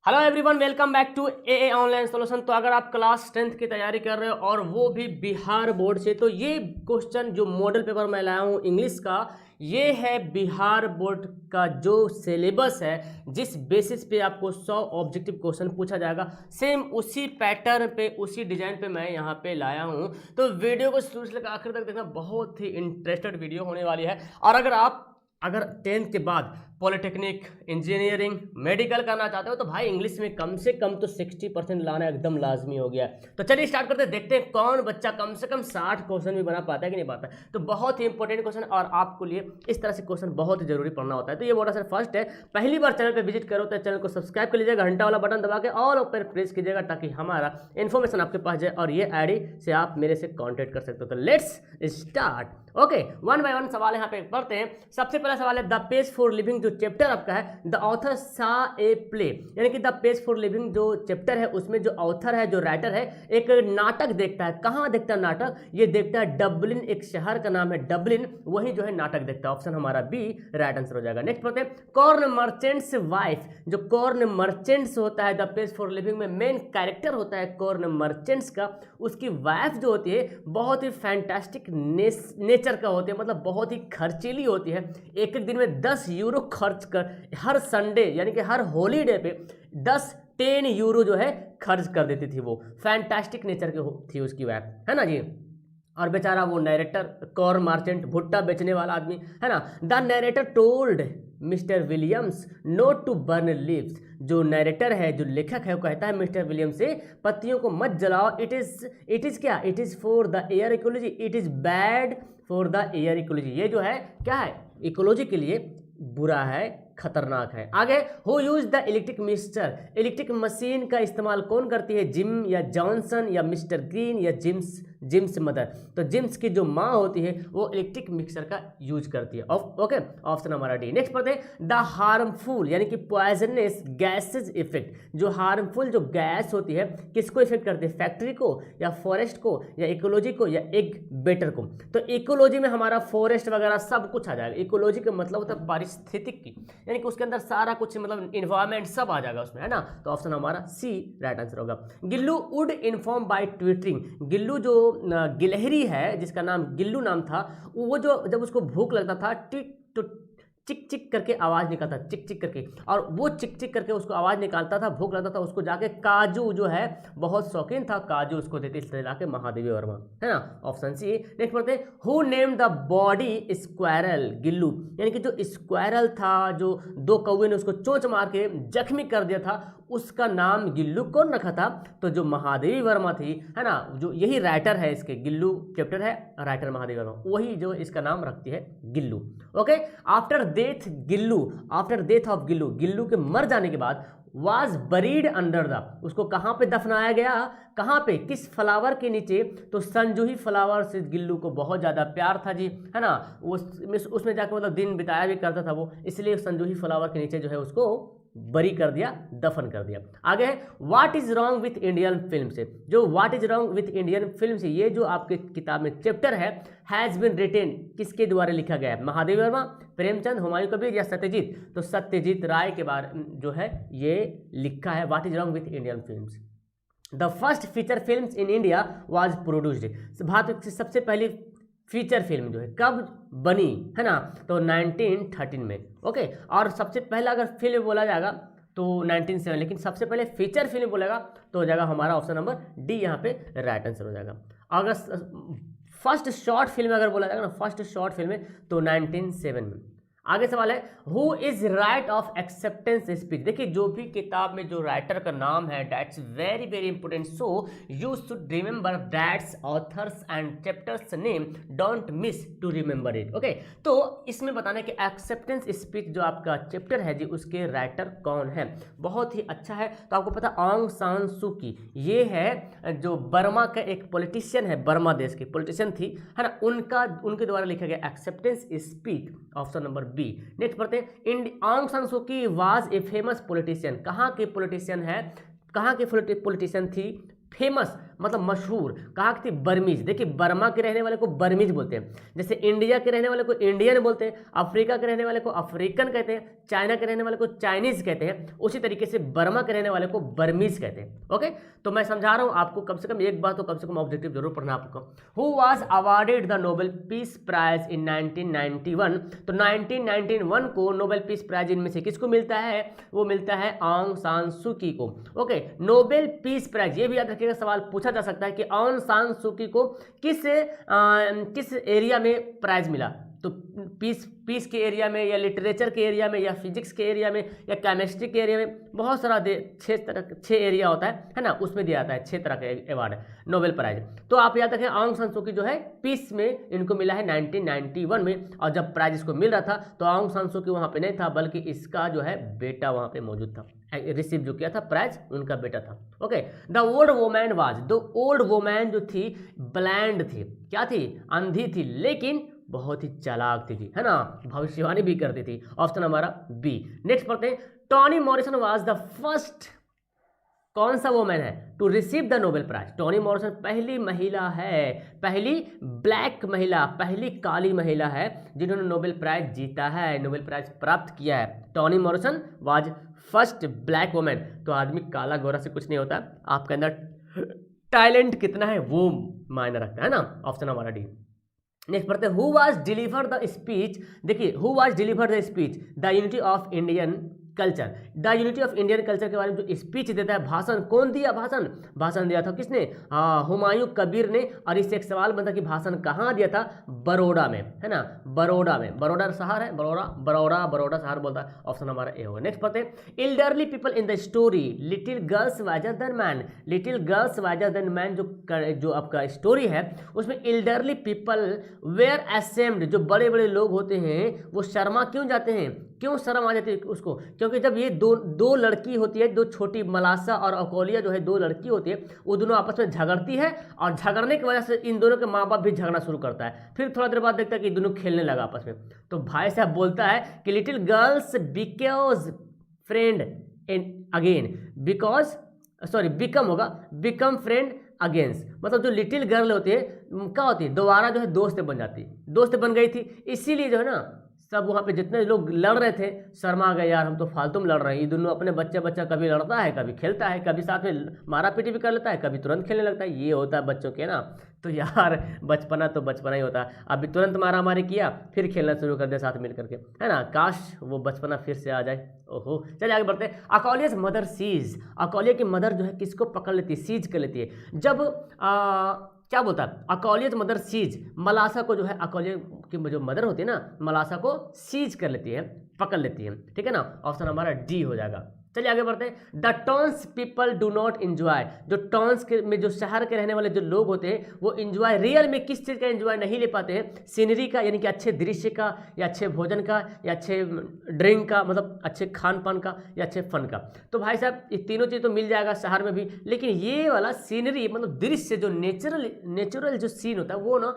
Hello everyone, welcome back to a online solution. तो अगर आप क्लास 10th की तैयारी कर रहे हो और वो भी बिहार बोर्ड से, तो ये क्वेश्चन जो मॉडल पेपर मैं लाया हूँ इंग्लिश का, ये है बिहार बोर्ड का जो सिलेबस है, जिस बेसिस पे आपको 100 ऑब्जेक्टिव क्वेश्चन पूछा जाएगा। सेम उसी पैटर्न पे, उसी डिजाइन पे मैं यहाँ पे लाया हूँ। तो वीडियो को शुरू से लेकर आखिर तक देखना, बहुत ही इंटरेस्टेड वीडियो होने वाली है। और अगर 10th के बाद पॉलिटेक्निक, इंजीनियरिंग, मेडिकल करना चाहते हो तो भाई इंग्लिश में कम से कम तो 60% लाना एकदम लाजमी हो गया है। तो चलिए स्टार्ट करते हैं, देखते हैं कौन बच्चा कम से कम 60 क्वेश्चन भी बना पाता है कि नहीं पाता है। तो बहुत ही इंपॉर्टेंट क्वेश्चन, और आपको लिए इस तरह से क्वेश्चन बहुत ही जरूरी पढ़ना होता है। तो ये मोटा सर फर्स्ट है, पहली बार चैनल पर विजिट करो तो चैनल को सब्सक्राइब कर लीजिएगा, घंटा वाला बटन दबा के ऑल पर प्रेस कीजिएगा, ताकि हमारा इन्फॉर्मेशन आपके पास जाए और ये आईडी से आप मेरे से कॉन्टेक्ट कर सकते हो। तो let's start. Okay, one by one सवाल यहाँ पे पढ़ते हैं। सबसे पहला सवाल है, द पेज फॉर लिविंग जो चैप्टर आपका है, द ऑथर सा ए प्ले, यानी कि द पेज फॉर लिविंग जो चैप्टर है उसमें जो ऑथर है, जो राइटर है, एक नाटक देखता है। कहाँ देखता है नाटक? ये देखता है डबलिन, एक शहर का नाम है डबलिन, वही जो है नाटक देखता है। ऑप्शन हमारा बी राइट आंसर हो जाएगा। नेक्स्ट पढ़ते हैं, कॉर्न मर्चेंट्स वाइफ, जो कॉर्न मर्चेंट्स होता है द पेज फॉर लिविंग में मेन कैरेक्टर होता है कॉर्न मर्चेंट्स का, उसकी वाइफ जो होती है बहुत ही फैंटास्टिक नेचर का होती है, मतलब बहुत ही खर्चीली होती है। एक एक दिन में 10 यूरो खर्च कर, हर संडे यानी कि हर हॉलीडे पे 10 यूरो जो है खर्च कर देती थी। वो फैंटास्टिक नेचर की थी उसकी वाइफ, है ना जी। और बेचारा वो नरेटर कॉर्न मार्चेंट, भुट्टा बेचने वाला आदमी, है ना। The narrator told mister Williams not to burn leaves, जो नरेटर है, जो लेखक है, वो कहता है मिस्टर विलियम्स से पत्तियों को मत जलाओ। इट इज क्या? It is for the air ecology, it is bad for the air ecology. ये जो है क्या है? इकोलॉजी के लिए बुरा है, खतरनाक है। आगे, who use the electric mixture, electric machine का इस्तेमाल कौन करती है? जिम या जॉनसन या मिस्टर ग्रीन या जिम्स मदर। तो जिम्स की जो माँ होती है वो इलेक्ट्रिक मिक्सर का यूज करती है। ओके, ऑप्शन हमारा डी। नेक्स्ट पढ़ते हैं, द हार्मफुल यानी कि पॉइजनस गैसेज इफेक्ट, जो हार्मफुल जो गैस होती है किसको इफेक्ट करती है? फैक्ट्री को या फॉरेस्ट को या इकोलॉजी को या एग बेटर को? तो इकोलॉजी में हमारा फॉरेस्ट वगैरह सब कुछ आ जाएगा। इकोलॉजी का मतलब होता है पारिस्थितिक की, यानी कि उसके अंदर सारा कुछ, मतलब इन्वायरमेंट सब आ जाएगा उसमें, है ना। तो ऑप्शन हमारा सी राइट आंसर होगा। Gillu would inform bye twittering, Gillu जो गिलहरी है जिसका नाम गिल्लू नाम था, वो जो जब उसको भूख लगता था टिक तो चिक चिक करके आवाज़ निकालता, चिक चिक करके, और वो चिक चिक करके उसको आवाज़ निकालता था, भूख लगता था उसको, जाके काजू जो है बहुत शौकीन था, काजू उसको देते, इसलिए जाके महादेवी वर्मा, है ना। ऑप्शन सी। नेक्स्ट पढ़ते हैं, who named the body squirrel, Gillu, यानी कि जो स्क्वायरल था, जो 2 कौवे ने उसको चोंच मार के जख्मी कर दिया था, उसका नाम गिल्लू कौन रखा था? तो जो महादेवी वर्मा थी, है ना, जो यही राइटर है इसके, गिल्लू चैप्टर है, राइटर महादेवी वर्मा, वही जो इसका नाम रखती है Gillu. Okay, after death Gillu, after death of Gillu, Gillu के मर जाने के बाद वाज बरीड अंडर द, उसको कहाँ पे दफनाया गया? कहाँ पे? किस फ्लावर के नीचे? तो संजूही फ्लावर से गिल्लू को बहुत ज़्यादा प्यार था जी, है ना। उसमें जाकर मतलब दिन बिताया भी करता था वो, इसलिए संजूही फ्लावर के नीचे जो है उसको बरी कर दिया, दफन कर दिया। आगे है, what is wrong with Indian film से, जो what is wrong with Indian film से, ये जो आपके किताब में चैप्टर है, हैज़ बिन रिटेन, किसके द्वारा लिखा गया है? महादेवी वर्मा, प्रेमचंद, हुमायूं कबीर या सत्यजीत? तो सत्यजीत राय के बारे जो है ये लिखा है, what is wrong with Indian films. The first feature film in India was produced, Bharat की सबसे पहली फीचर फिल्म जो है कब बनी, है ना? तो 1913 में। ओके, और सबसे पहला अगर फिल्म बोला जाएगा तो 1907, लेकिन सबसे पहले फीचर फिल्म बोलेगा तो हो जाएगा हमारा ऑप्शन नंबर डी, यहाँ पे राइट आंसर हो जाएगा। अगर फर्स्ट शॉर्ट फिल्म अगर बोला जाएगा ना, फर्स्ट शॉर्ट फिल्म तो 1907 में। आगे सवाल है, who is right of acceptance speech. देखिए, जो भी किताब में जो राइटर का नाम है, that's very very important, so you should remember that's authors and chapters name, don't miss to remember it. Okay, तो इसमें बताना है कि एक्सेप्टेंस स्पीच जो आपका चैप्टर है जी, उसके राइटर कौन है? बहुत ही अच्छा है। तो आपको पता ऑन्ग सान सू की, ये है जो बर्मा का एक पॉलिटिशियन है, बर्मा देश की पॉलिटिशियन थी, है ना, उनके द्वारा लिखा गया acceptance speech, option number B. Next पढ़ते हैं, ऑन्ग सान सू की वाज ए फेमस पॉलिटिशियन, कहाँ के पॉलिटिशियन है? कहाँ के पॉलिटिशियन थी? फेमस मतलब मशहूर। कहाँ की थी? बर्मीज। देखिए बर्मा के रहने वाले को बर्मीज बोलते हैं, जैसे इंडिया के रहने वाले को इंडियन बोलते हैं, अफ्रीका के रहने वाले को अफ्रीकन कहते हैं, चाइना के रहने वाले को चाइनीज कहते हैं, उसी तरीके से बर्मा के रहने वाले को बर्मीज कहते हैं। ओके, तो मैं समझा रहा हूँ आपको, कम से कम एक बार तो कम से कम ऑब्जेक्टिव जरूर पढ़ना आपको। Who was awarded the Nobel peace prize in 1991? तो 1991 को नोबेल पीस प्राइज इनमें से किसको मिलता है? वो मिलता है ऑंग सान सू की को। ओके, नोबेल पीस प्राइज, ये भी याद रखिएगा, सवाल पूछा जा सकता है कि ऑंग सान सू की को किस एरिया में प्राइज मिला। तो पीस के एरिया में, या लिटरेचर के एरिया में, या फिजिक्स के एरिया में, या केमिस्ट्री के एरिया में, बहुत सारा 6 एरिया होता है ना, उसमें दिया जाता है 6 तरह का अवार्ड नोबेल प्राइज। तो आप याद रखें ऑंग सान सू की जो है पीस में इनको मिला है 1991 में, और जब प्राइज इसको मिल रहा था तो ऑंग सान सू की वहाँ पे नहीं था, बल्कि इसका जो है बेटा वहाँ पे मौजूद था, रिसीव जो किया था प्राइज उनका बेटा था। Okay, the old woman was, the old woman जो थी ब्लाइंड थी, क्या थी? अंधी थी, लेकिन बहुत ही चालाक थी, है ना, भविष्यवाणी भी करती थी। ऑप्शन हमारा बी। नेक्स्ट पढ़ते हैं, Toni Morrison was the first, कौन सा वोमैन है to receive the Nobel prize? Toni Morrison पहली महिला है, पहली ब्लैक महिला, पहली काली महिला है जिन्होंने नोबेल प्राइज जीता है, नोबेल प्राइज प्राप्त किया है। Tony Morrison was first black woman. तो आदमी काला गोरा से कुछ नहीं होता, आपके अंदर टैलेंट कितना है वो मायने रखता है ना। ऑप्शन हमारा डी। नेक्स्ट पढ़ते हैं, who was deliver the speech? देखिए who was deliver the speech the unity of Indian culture, the unity of Indian culture के बारे में जो स्पीच देता है, भाषण, कौन दिया भाषण? भाषण दिया था किसने? हाँ, हुमायूं कबीर ने। और इससे एक सवाल बनता कि भाषण कहाँ दिया था? बड़ौदा में, है ना, बड़ौदा में। बड़ौदा शहर है, बड़ौदा शहर बोलता है। ऑप्शन हमारा ए होगा। नेक्स्ट पढ़ते हैं, elderly people in the story little girls visor then man, little girls visor then man जो आपका स्टोरी है उसमें एल्डरली पीपल वेयर असेम्ड, जो बड़े बड़े लोग होते हैं वो शर्मा क्यों जाते हैं? क्यों शर्म आ जाती है उसको? क्योंकि जब ये दो लड़की होती है, दो छोटी मलासा और अकोलिया जो है, दो लड़की होती है, वो दोनों आपस में झगड़ती है, और झगड़ने की वजह से इन दोनों के माँ बाप भी झगड़ना शुरू करता है। फिर थोड़ा देर बाद देखता है कि दोनों खेलने लगा आपस में। तो भाई साहब बोलता है कि little girls because friend again, become friend against, मतलब जो लिटिल गर्ल होती है क्या होती है? दोबारा जो है दोस्त बन जाती है, दोस्त बन गई थी, इसीलिए जो है ना सब वहाँ पे जितने लोग लड़ रहे थे शर्मा गए, यार हम तो फालतू में लड़ रहे हैं। ये दोनों अपने बच्चा कभी लड़ता है, कभी खेलता है, कभी साथ में मारा पीटी भी कर लेता है, कभी तुरंत खेलने लगता है। ये होता है बच्चों के ना। तो यार बचपना तो बचपना ही होता है। अभी तुरंत मारा मारी किया, फिर खेलना शुरू कर दिया साथ मिल करके, है ना। काश वो बचपना फिर से आ जाए। ओहो, चलिए आगे बढ़ते हैं। अकोलिया's मदर सीज, अकोलिया की मदर जो है किसको पकड़ लेती है? सीज कर लेती है। जब क्या बोलता है? अकोलिया's मदर सीज, मलासा को जो है, अकोलिया की जो मदर होती है ना, मलासा को सीज कर लेती है, पकड़ लेती है, ठीक है ना। ऑप्शन हमारा डी हो जाएगा। चलिए आगे बढ़ते हैं। The taunts people do not enjoy, जो टॉन्स के में जो शहर के रहने वाले जो लोग होते हैं वो इंजॉय रियल में किस चीज़ का इंजॉय नहीं ले पाते हैं? सीनरी का, यानी कि अच्छे दृश्य का, या अच्छे भोजन का, या अच्छे ड्रिंक का, मतलब अच्छे खान पान का, या अच्छे फन का। तो भाई साहब ये तीनों चीज़ तो मिल जाएगा शहर में भी, लेकिन ये वाला सीनरी मतलब दृश्य जो नेचुरल जो सीन होता है वो ना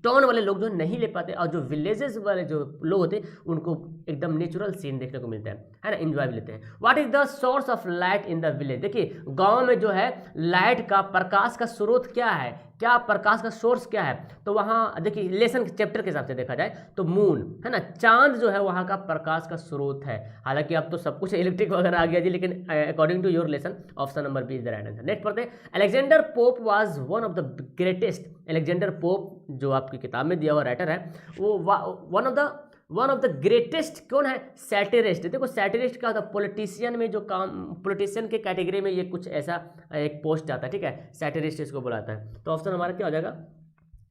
टाउन वाले लोग जो नहीं ले पाते, और जो विलेजेस वाले जो लोग होते हैं उनको एकदम नेचुरल सीन देखने को मिलता है ना, एंजॉय भी लेते हैं। What is the source of light in the village? देखिए गांव में जो है लाइट का, प्रकाश का स्रोत क्या है? क्या प्रकाश का सोर्स क्या है? तो वहाँ देखिए लेसन चैप्टर के हिसाब से देखा जाए तो मून, है ना, चांद जो है वहाँ का प्रकाश का स्रोत है। हालांकि अब तो सब कुछ इलेक्ट्रिक वगैरह आ गया जी, लेकिन according to your lesson option number B is the right answer. Next पढ़ते हैं। Alexander Pope was one of the greatest, Alexander Pope जो आपकी किताब में दिया हुआ राइटर है वो वन ऑफ द ग्रेटेस्ट कौन है? सैटिरिस्ट। देखो सैटिरिस्ट का होता है पॉलिटिशियन में, जो काम पॉलिटिशियन के कैटेगरी में ये कुछ ऐसा एक पोस्ट आता है, ठीक है, सैटिरिस्ट इसको बुलाता है। तो ऑप्शन हमारा क्या हो जाएगा?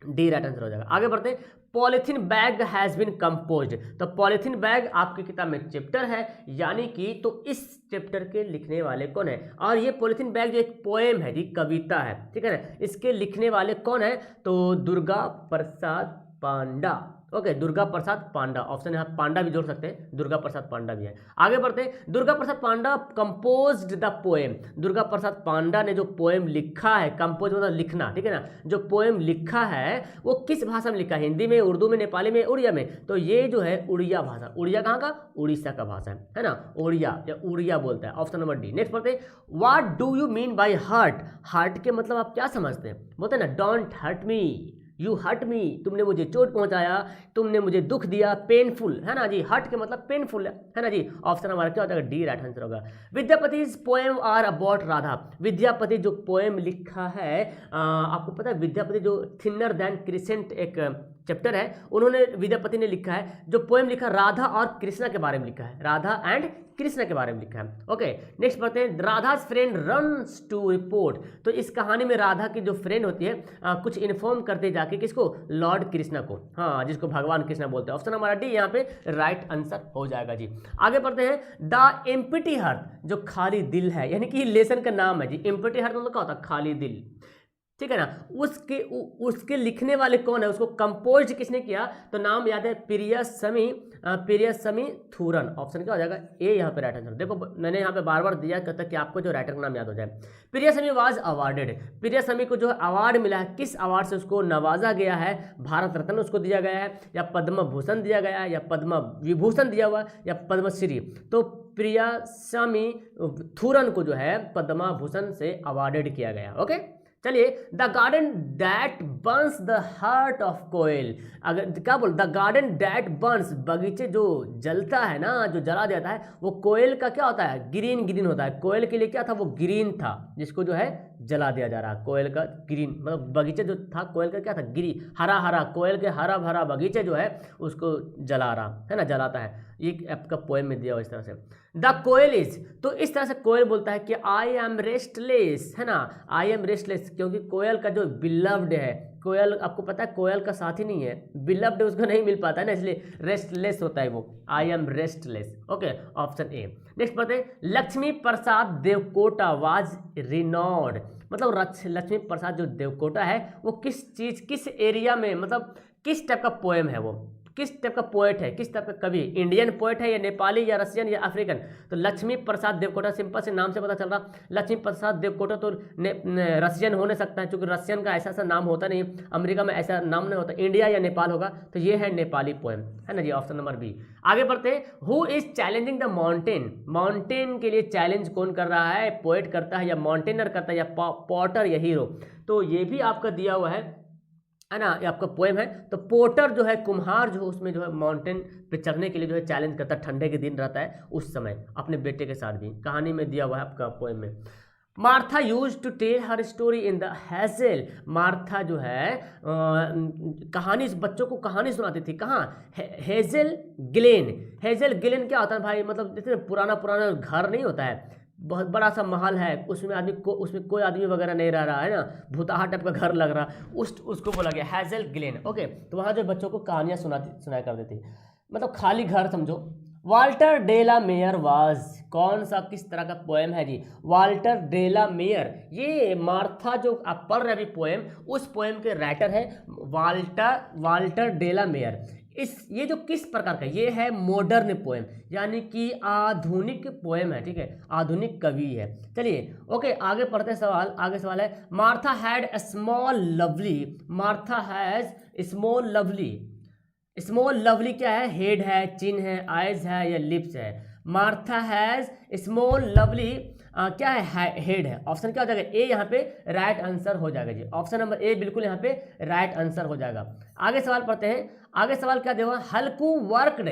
डी राइट आंसर हो जाएगा। आगे बढ़ते हैं। Polythene bag has been composed, तो पॉलीथीन बैग आपकी किताब में चैप्टर है, यानी कि तो इस चैप्टर के लिखने वाले कौन है? और ये पॉलीथीन बैग जो एक पोएम है जी, कविता है, ठीक है ना, इसके लिखने वाले कौन है? तो दुर्गा प्रसाद पांडा। ओके, दुर्गा प्रसाद पांडा, ऑप्शन यहाँ पांडा भी जोड़ सकते हैं, दुर्गा प्रसाद पांडा भी है। आगे बढ़ते हैं, दुर्गा प्रसाद पांडा composed the poem, Durga Prasad पांडा ने जो पोएम लिखा है, कंपोज मतलब लिखना, ठीक है ना, जो पोएम लिखा है वो किस भाषा में लिखा है, हिंदी में, उर्दू में, नेपाली में, उड़िया में, तो ये जो है उड़िया भाषा, उड़िया कहाँ का, उड़ीसा का भाषा है ना, उड़िया या उड़िया बोलता है, ऑप्शन नंबर डी। नेक्स्ट पढ़ते हैं, what do you mean by hurt, hurt के मतलब आप क्या समझते हैं, बोलते हैं ना don't hurt me, you hurt me, तुमने मुझे चोट पहुंचाया, तुमने मुझे दुख दिया, पेनफुल, है ना जी, हर्ट के मतलब पेनफुल है ना जी, ऑप्शन हमारा क्या हो जाएगा, डी राइट आंसर होगा। Vidyapati poem are about Radha, Vidyapati जो पोएम लिखा है, आपको पता है विद्यापति जो थिनर देन क्रिसेंट एक चैप्टर है, उन्होंने विद्यापति ने लिखा है, जो पोएम लिखा राधा और कृष्णा के बारे में लिखा है, राधा एंड कृष्णा के बारे में लिखा है। ओके, नेक्स्ट पढ़ते हैं, Radha's friend runs to report, तो इस कहानी में राधा की जो फ्रेंड होती है कुछ इन्फॉर्म करते जाके किसको, लॉर्ड कृष्णा को, हाँ, जिसको भगवान कृष्णा बोलते हैं, ऑप्शन हमारा डी यहाँ पे राइट आंसर हो जाएगा जी। आगे पढ़ते हैं, द एम्प्टी हार्ट, जो खाली दिल है, यानी कि लेसन का नाम है जी, एम्प्टी हार्ट मतलब क्या होता है, खाली दिल, ठीक है ना, उसके लिखने वाले कौन है, उसको कंपोज किसने किया, तो नाम याद है प्रियसमी थूरन, ऑप्शन क्या हो जाएगा, ए यहाँ पे राइट आंसर। देखो मैंने यहाँ पे बार बार दिया ताकि कि आपको जो राइटर का नाम याद हो जाए। प्रियसमी वाज अवार्डेड, प्रियसमी को जो अवार्ड मिला है, किस अवार्ड से उसको नवाजा गया है, भारत रत्न उसको दिया गया है, या पद्म भूषण दिया गया है, या पद्म विभूषण दिया हुआ है, या पद्मश्री, तो प्रियसमी थूरन को जो है पद्म भूषण से अवार्डेड किया गया। ओके, चलिए, the garden that burns the heart of koel, अगर क्या बोल, द गार्डन दैट बर्न्स, बगीचे जो जलता है ना, जो जला देता है, वो कोयल का क्या होता है, ग्रीन ग्रीन होता है, कोयल के लिए क्या था, वो ग्रीन था, जिसको जो है जला दिया जा रहा है, कोयल का ग्रीन मतलब बगीचे जो था कोयल का क्या था, ग्रीन, हरा हरा, कोयल के हरा भरा बगीचे जो है उसको जला रहा है ना, जलाता है, ये आपका पोएम में दिया हुआ इस तरह से। द कोयल इज, तो इस तरह से कोयल बोलता है कि आई एम रेस्टलेस, है ना, आई एम रेस्टलेस, क्योंकि कोयल का जो बिलव्ड है, कोयल आपको पता है कोयल का साथी नहीं है, बिलव्ड उसको नहीं मिल पाता है ना, इसलिए रेस्टलेस होता है वो, I am restless. Okay, option A. Next पढ़ते हैं, लक्ष्मी प्रसाद देवकोटा वाज रिनॉर्ड, मतलब लक्ष्मी प्रसाद जो देवकोटा है वो किस चीज, किस एरिया में, मतलब किस टाइप का पोएम है, वो किस टाइप का पोएट है, किस टाइप का कवि, इंडियन पोएट है या नेपाली या रशियन या अफ्रीकन, तो लक्ष्मी प्रसाद देवकोटा, सिंपल से नाम से पता चल रहा, लक्ष्मी प्रसाद देवकोटा तो रशियन हो नहीं सकता है, क्योंकि रशियन का ऐसा नाम होता नहीं, अमेरिका में ऐसा नाम नहीं होता, इंडिया या नेपाल होगा, तो ये है नेपाली पोएम, है ना जी, ऑप्शन नंबर बी। आगे बढ़ते हैं, who is challenging the mountain, mountain के लिए चैलेंज कौन कर रहा है, पोएट करता है या माउंटेनर करता है या पॉटर या हीरो, तो ये भी आपका दिया हुआ है ना, ये आपका पोएम है, तो पोर्टर जो है, कुम्हार जो उसमें जो है माउंटेन पे चढ़ने के लिए जो है चैलेंज करता है, ठंडे के दिन रहता है उस समय, अपने बेटे के साथ भी, कहानी में दिया हुआ है आपका पोएम में। Martha use to tell her story in the hazel, Martha जो है कहानी, बच्चों को कहानी सुनाती थी, कहाँ, हेजल ग्लेन, हेजल ग्लेन क्या होता है भाई, मतलब जैसे पुराना घर नहीं होता है, बहुत बड़ा सा महल है, उसमें कोई आदमी वगैरह नहीं रह रहा है ना, भूताहा टाइप का घर लग रहा, उसको बोला गया हेजल ग्लेन। ओके, तो वहाँ जो बच्चों को कहानियाँ सुनाया करती थी, मतलब खाली घर समझो। Walter de la Mare was, कौन सा किस तरह का पोएम है जी, वाल्टर डे ला मेयर, ये मार्था जो आप पढ़ रहे अभी पोएम, उस पोएम के राइटर है वाल्टर डे ला मेयर। ये जो किस प्रकार का, ये है मॉडर्न पोएम, यानी कि आधुनिक पोएम है, ठीक है, आधुनिक कवि है। चलिए ओके, आगे पढ़ते हैं सवाल, आगे सवाल है, Martha had a small lovely, Martha has small lovely, small lovely क्या है, हेड है, चिन है, आइज है या लिप्स है, मार्था हैज स्मॉल लवली क्या है, हेड है, ऑप्शन क्या हो जाएगा, ए यहाँ पे राइट आंसर हो जाएगा जी, ऑप्शन नंबर ए बिल्कुल यहाँ पे राइट आंसर हो जाएगा। आगे सवाल पढ़ते हैं, आगे सवाल क्या देगा, हल्कू वर्कड,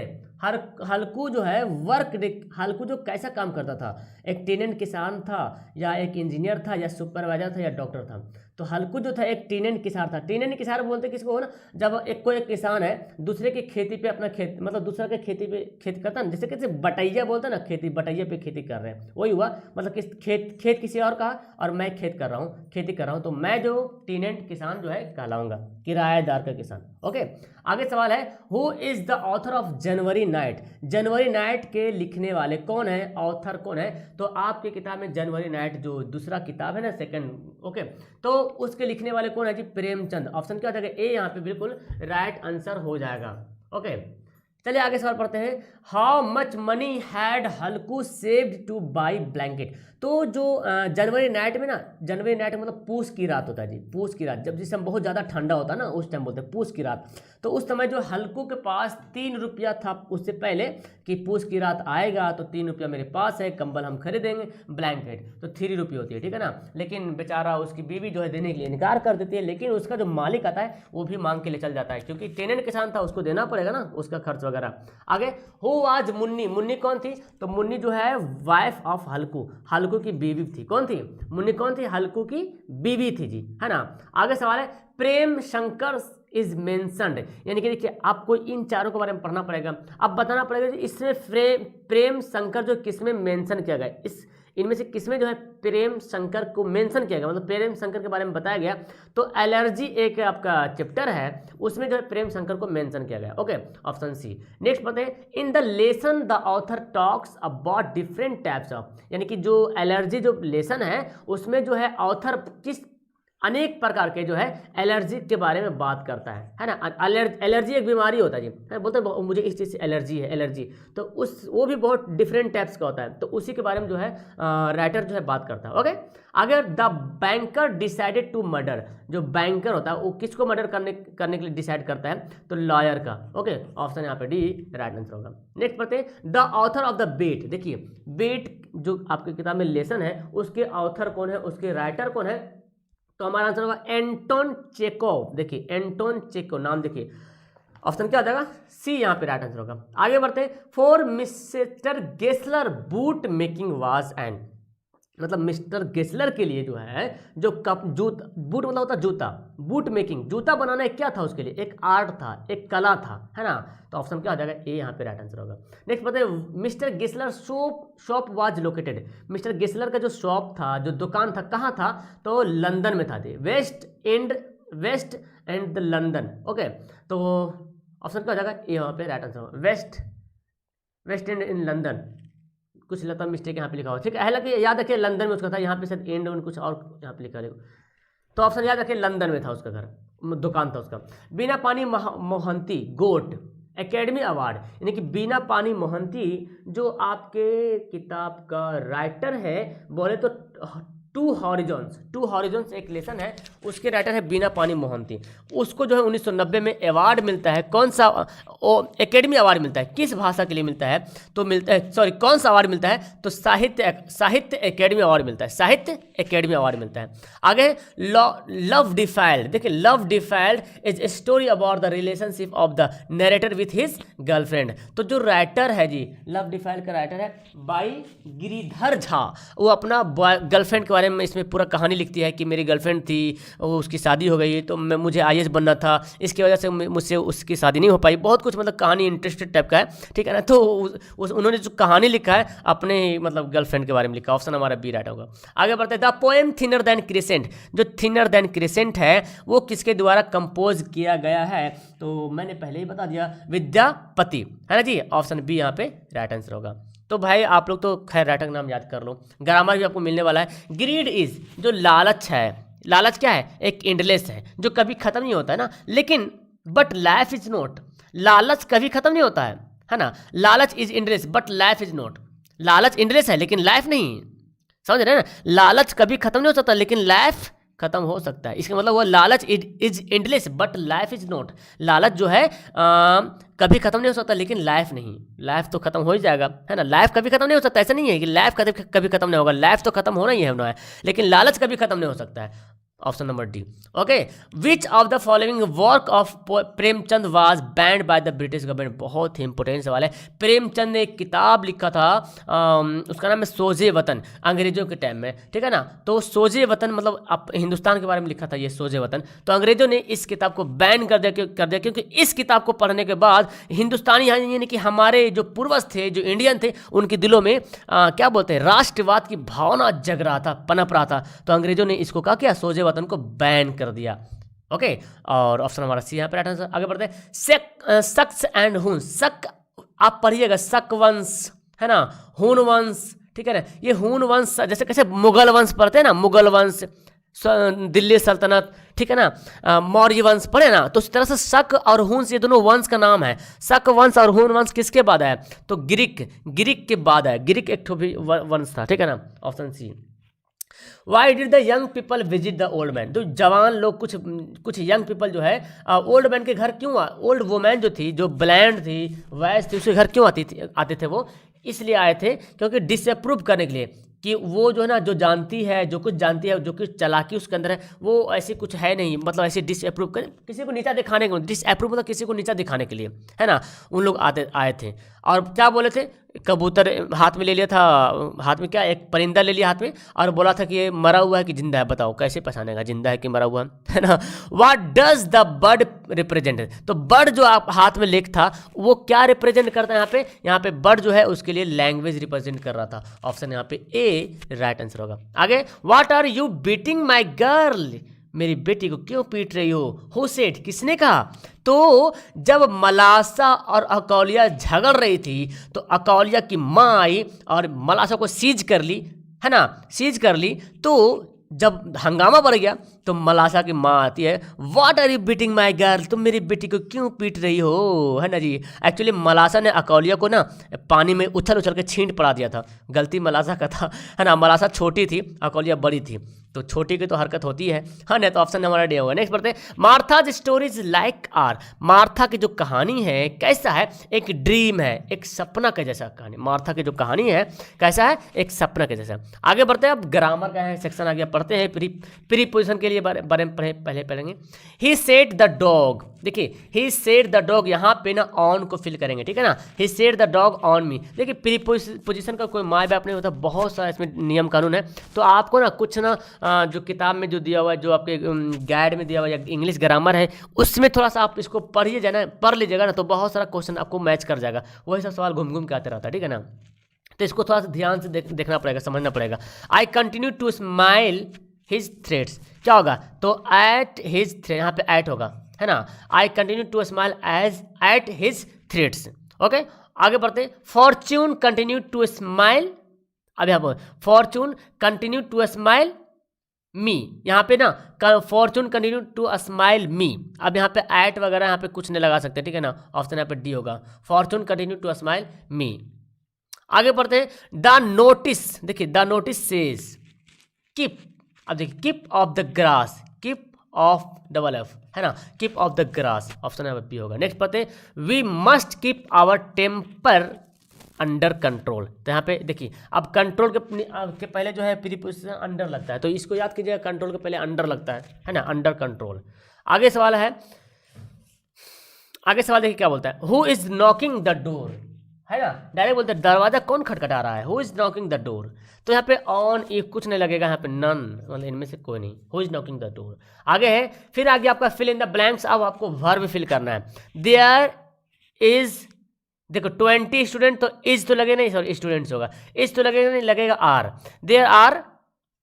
हल्कू जो है वर्कड, हल्कू जो कैसा काम करता था, एक टेनेंट किसान था या एक इंजीनियर था या सुपरवाइजर था या डॉक्टर था, तो हल्कू जो था एक टेनेंट किसान था, टेनेंट किसान बोलते किसको हो ना, जब कोई किसान है दूसरे की खेती पे अपना खेत, मतलब दूसरा के खेती पे खेती करता है, जैसे कैसे बटैया बोलते हैं ना, खेती बटैया पे खेती कर रहे हैं, वही हुआ, मतलब किस खेत किसी और का, और मैं खेती कर रहा हूँ, तो मैं जो टेनेंट किसान जो है कहलाऊंगा, किराएदार का किसान। ओके, आगे सवाल है, who is the author of January night, January night के लिखने वाले कौन है, ऑथर कौन है, तो आपकी किताब में जनवरी नाइट जो दूसरा किताब है ना, सेकंड, ओके, तो उसके लिखने वाले कौन है जी, प्रेमचंद, ऑप्शन क्या हो जाएगा, ए यहाँ पे बिल्कुल राइट आंसर हो जाएगा। ओके, चलिए आगे सवाल पढ़ते हैं। How much money had Halku saved two by blanket. तो जो जनवरी नाइट में ना, जनवरी नाइट मतलब पूस की रात होता है जी, पूस की रात, जब जिस टाइम बहुत ज़्यादा ठंडा होता है ना, उस टाइम बोलते हैं पूस की रात। तो उस समय जो हल्कू के पास 3 रुपया था उससे पहले कि पूस की रात आएगा तो 3 रुपया मेरे पास है, कंबल हम खरीदेंगे, ब्लैंकेट तो 3 रुपये होती है, ठीक है ना। लेकिन बेचारा उसकी बीवी जो है देने के लिए इनकार कर देती है, लेकिन उसका जो मालिक आता है वो भी मांग के ले चल जाता है, क्योंकि टेनेंट किसान था, उसको देना पड़ेगा ना उसका खर्च वगैरह। आगे, हु वाज मुन्नी। मुन्नी कौन थी? तो मुन्नी जो है वाइफ ऑफ हल्कू, हल्कू की बीवी थी। कौन थी? मुन्नी कौन थी? हल्कू की बीवी थी जी, है ना। आगे सवाल है, प्रेम शंकर इज मेंशनड, यानी कि देखिए आपको इन चारों के बारे में पढ़ना पड़ेगा। अब बताना पड़ेगा कि इसमें प्रेम शंकर जो किसमें मेंशन किया गया, इस इनमें से किसमें जो है प्रेम शंकर को मेंशन किया गया, मतलब प्रेम शंकर के बारे में बताया गया। तो एलर्जी एक आपका चैप्टर है, उसमें जो है प्रेम शंकर को मेंशन किया गया। Okay, option C. नेक्स्ट पढ़ते हैं, in the lesson the author talks about different types of, यानी कि जो एलर्जी जो लेसन है उसमें जो है ऑथर किस अनेक प्रकार के जो है एलर्जी के बारे में बात करता है ना। एलर्जी एक बीमारी होता है जी, है बोलते हैं मुझे इस चीज़ से एलर्जी है, एलर्जी, तो उस वो भी बहुत डिफरेंट टाइप्स का होता है, तो उसी के बारे में जो है राइटर जो है बात करता है। ओके, अगर the banker decided to murder, जो बैंकर होता है वो किसको मर्डर करने के लिए डिसाइड करता है? तो लॉयर का। ओके, ऑप्शन यहाँ पे डी राइट आंसर होगा। नेक्स्ट पढ़ते हैं, द ऑथर ऑफ द बेट। देखिए बेट जो आपकी किताब में लेसन है उसके ऑथर कौन है, उसके राइटर कौन है? तो हमारा आंसर होगा एंटोन चेकोव। देखिए एंटोन चेकोव नाम, देखिए ऑप्शन क्या हो जाएगा? सी यहाँ पे राइट आंसर होगा। आगे बढ़ते हैं, for mister Gessler boot making was and, मतलब मिस्टर गेस्लर के लिए जो है जो कप जूता, बूट मतलब होता है जूता, बूट मेकिंग, जूता बनाना एक क्या था उसके लिए? एक आर्ट था, एक कला था, है ना। तो ऑप्शन क्या हो जाएगा? ए यहाँ पे राइट आंसर होगा। नेक्स्ट पता है, mister Gessler shop was located. Mister Gessler का जो शॉप था, जो दुकान था, कहाँ था? तो लंदन में था, West End the London. Okay, तो ऑप्शन क्या हो जाएगा? ए यहाँ पे राइट आंसर होगा, वेस्ट एंड इन लंदन। कुछ लगता मिस्टेक यहाँ पे लिखा हुआ, ठीक है। हालांकि याद रखिए लंदन में उसका था, यहाँ पे शायद एंड और कुछ और यहाँ पे लिखा है, तो ऑप्शन याद रखिए लंदन में था उसका घर, दुकान था उसका। बीना पानी मोहंती गोट एकेडमी अवार्ड, यानी कि बीना पानी मोहंती जो आपके किताब का राइटर है, बोले तो टू हॉरिजॉन्स एक लेसन है, उसके राइटर है बीना पानी मोहंती। उसको जो है 1990 में अवार्ड मिलता है, कौन सा? एकेडमी अवार्ड मिलता है। किस भाषा के लिए मिलता है? तो मिलता है, सॉरी कौन सा अवार्ड मिलता है? तो साहित्य एकेडमी अवार्ड मिलता है, साहित्य एकेडमी अवार्ड मिलता है। आगे, लव डिफाइल्ड। देखिए love defiled is a story about the relationship of the narrator with his girlfriend. तो जो राइटर है जी, लव डिफाइल्ड का राइटर है बाई गिरिधर झा। वो अपना गर्लफ्रेंड के बारे में इसमें पूरा कहानी लिखती है कि मेरी गर्लफ्रेंड थी, वो उसकी शादी हो गई, तो मुझे IAS बनना था, इसकी वजह से मुझसे उसकी शादी नहीं हो पाई। बहुत कुछ मतलब कहानी इंटरेस्टेड टाइप का है, ठीक है ना। तो उन्होंने जो कहानी लिखा है अपने मतलब गर्लफ्रेंड के बारे में लिखा। ऑप्शन हमारा बी राइट होगा। आगे बढ़ते हैं, the poem thinner than crescent. जो थिनर देन क्रिसेंट है वो किसके द्वारा कंपोज किया गया है? तो मैंने पहले ही बता दिया, विद्यापति, है ना जी। ऑप्शन बी यहाँ पे राइट आंसर होगा। तो भाई आप लोग तो खैर राइटर का नाम याद कर लो, ग्रामर भी आपको मिलने वाला है। ग्रीड इज, जो लालच है, लालच क्या है? एक एंडलेस है जो कभी खत्म नहीं होता है ना, लेकिन बट लाइफ इज नॉट। लालच कभी खत्म नहीं होता है ना। लालच is endless but life is not. लालच एंडलेस है लेकिन लाइफ नहीं, समझ रहे हैं ना। लालच कभी खत्म नहीं हो सकता लेकिन लाइफ खत्म हो सकता है। इसका मतलब वो लालच is endless but life is not. लालच जो है कभी खत्म नहीं हो सकता लेकिन लाइफ नहीं, लाइफ तो खत्म हो ही जाएगा, है ना। लाइफ कभी खत्म नहीं हो सकता, ऐसा नहीं है कि लाइफ कभी खत्म नहीं होगा, लाइफ तो खत्म होना ही है होना है, लेकिन लालच कभी खत्म नहीं हो सकता है। Option number D. Okay, which of the following work of Premchand was band by the British government. बहुत ही इंपॉर्टेंट सवाल है। प्रेमचंद ने एक किताब लिखा था, उसका नाम है सोजे वतन, अंग्रेजों के टाइम में, ठीक है ना। तो सोजे वतन मतलब अब हिंदुस्तान के बारे में लिखा था ये सोजे वतन। तो अंग्रेजों ने इस किताब को बैन कर दिया क्योंकि इस किताब को पढ़ने के बाद हिंदुस्तानी यानी कि हमारे जो पूर्वज थे, जो इंडियन थे, उनके दिलों में क्या बोलते हैं, राष्ट्रवाद की भावना जग रहा था, पनप रहा था। तो अंग्रेजों ने इसको क्या किया, सोजे वतन को बैन कर दिया। ओके, और ऑप्शन हमारा सी यहाँ पे राइट आंसर। आगे बढ़ते हैं, सक्स एंड हुन। शक आप पढ़िएगा, शक वंश, है ना, हुन वंश, ठीक है ना। ये हुन वंश जैसे कैसे मुगल वंश पढ़ते हैं ना, मुगल वंश, दिल्ली सल्तनत, ठीक है ना, मौर्य वंश पढ़े ना। तो उस तरह से शक और हुन ये दोनों वंश का नाम है। शक वंश और हुन वंश किसके बाद है? तो ग्रीक के बाद है। ग्रीक एक ठो भी वंश था, ठीक है ना, option C. Why did the young people visit the old man? तो जवान लोग, कुछ यंग पीपल जो है ओल्ड मैन के घर क्यों ओल्ड वुमेन जो थी, जो ब्लैंड थी, वैस थी, उसके घर क्यों आते थे वो? इसलिए आए थे क्योंकि डिसअप्रूव करने के लिए कि वो जो है ना, जो जानती है, जो कुछ जानती है, जो कुछ चालाकी उसके अंदर है, वो ऐसी कुछ है नहीं, मतलब ऐसे डिसअप्रूव कर, किसी को नीचा दिखाने के, डिसअप्रूव मतलब किसी को नीचा दिखाने के लिए, है ना, उन लोग आए थे। और क्या बोले थे? कबूतर हाथ में ले लिया था, हाथ में क्या, एक परिंदा ले लिया हाथ में, और बोला था कि ये मरा हुआ है कि जिंदा है, बताओ कैसे पहचानेगा जिंदा है कि मरा हुआ है ना। What does the bird represent? तो बर्ड जो आप हाथ में लेक था, वो क्या रिप्रेजेंट करता है? यहाँ पे बर्ड जो है उसके लिए लैंग्वेज रिप्रेजेंट कर रहा था। ऑप्शन यहाँ पे ए राइट आंसर होगा। आगे, what are you beating my girl? मेरी बेटी को क्यों पीट रही हो? Who said? किसने कहा? तो जब मलासा और अकौलिया झगड़ रही थी, तो अकौलिया की माँ आई और मलासा को सीज कर ली, है ना, सीज कर ली। तो जब हंगामा बढ़ गया तो मलासा की माँ आती है, what are you beating my girl? तुम मेरी बेटी को क्यों पीट रही हो, है ना जी। एक्चुअली मलासा ने अकौलिया को ना पानी में उछल के छींट पड़ा दिया था, गलती मलासा का था, है ना। मलासा छोटी थी, अकौलिया बड़ी थी, तो छोटी की तो हरकत होती है, हाँ ना। तो ऑप्शन हमारा डी होगा। नेक्स्ट पढ़ते हैं, मार्थाज स्टोरीज लाइक आर? मार्था की जो कहानी है कैसा है? एक ड्रीम है, एक सपना के जैसा कहानी। मार्था की जो कहानी है कैसा है? एक सपना के जैसा। आगे बढ़ते हैं, अब ग्रामर का है सेक्शन आ गया, पढ़ते हैं प्रीपोजिशन के लिए बारे में पहले पढ़ेंगे। ही सेड द डॉग, देखिए ही सेड द डॉग, यहाँ पे ना ऑन को फिल करेंगे, ठीक है ना। He said the dog on me. देखिए प्रीपोजिशन का कोई माय बाप नहीं होता, बहुत सारा इसमें नियम कानून है। तो आपको ना कुछ ना जो किताब में जो दिया हुआ है, जो आपके गाइड में दिया हुआ है, या इंग्लिश ग्रामर है, उसमें थोड़ा सा आप इसको पढ़ लीजिएगा ना, तो बहुत सारा क्वेश्चन आपको मैच कर जाएगा। वही सब सवाल घूम के आते रहता है, ठीक है ना। तो इसको थोड़ा सा ध्यान से देखना पड़ेगा, समझना पड़ेगा। I continue to smile his threads, क्या होगा? तो एट हिज थ्रेड, यहाँ पे एट होगा, है ना। I continue to smile as at his threads. Okay, आगे बढ़ते। फॉर्च्यून कंटिन्यू टू स्माइल, अब यहाँ पर fortune continue to smile me, यहाँ पे ना fortune continue to smile me. अब यहाँ पे एट वगैरह यहाँ पे कुछ नहीं लगा सकते, ठीक है ना। ऑप्शन यहाँ पे डी होगा, fortune continue to smile me. आगे बढ़ते हैं, द नोटिस, देखिए द नोटिस सेज कीप, अब देखिए keep off the grass, keep off double F, है ना, keep off the grass, option यहाँ पे बी होगा। नेक्स्ट पढ़ते हैं, we must keep our temper under control. तो यहाँ पे देखिए, अब कंट्रोल के पहले जो है प्रीपोजिशन अंडर लगता है, तो इसको याद कीजिएगा, कंट्रोल के पहले अंडर लगता है ना, अंडर कंट्रोल। आगे सवाल है, आगे सवाल देखिए क्या बोलता है, who is knocking the door, है ना, डायरेक्ट बोलते हैं दरवाजा कौन खटखटा रहा है, who is knocking the door. तो यहाँ पे ऑन एक कुछ नहीं लगेगा, यहाँ पे नन, मतलब इनमें से कोई नहीं, who is knocking the door. आगे है, फिर आगे आपका फिल इन द ब्लैंक्स, अब आपको वर्ब फिल करना है। देयर इज, देखो 20 स्टूडेंट, तो इज तो लगे नहीं, सॉरी स्टूडेंट्स होगा, इज तो लगेगा नहीं, लगेगा are. There are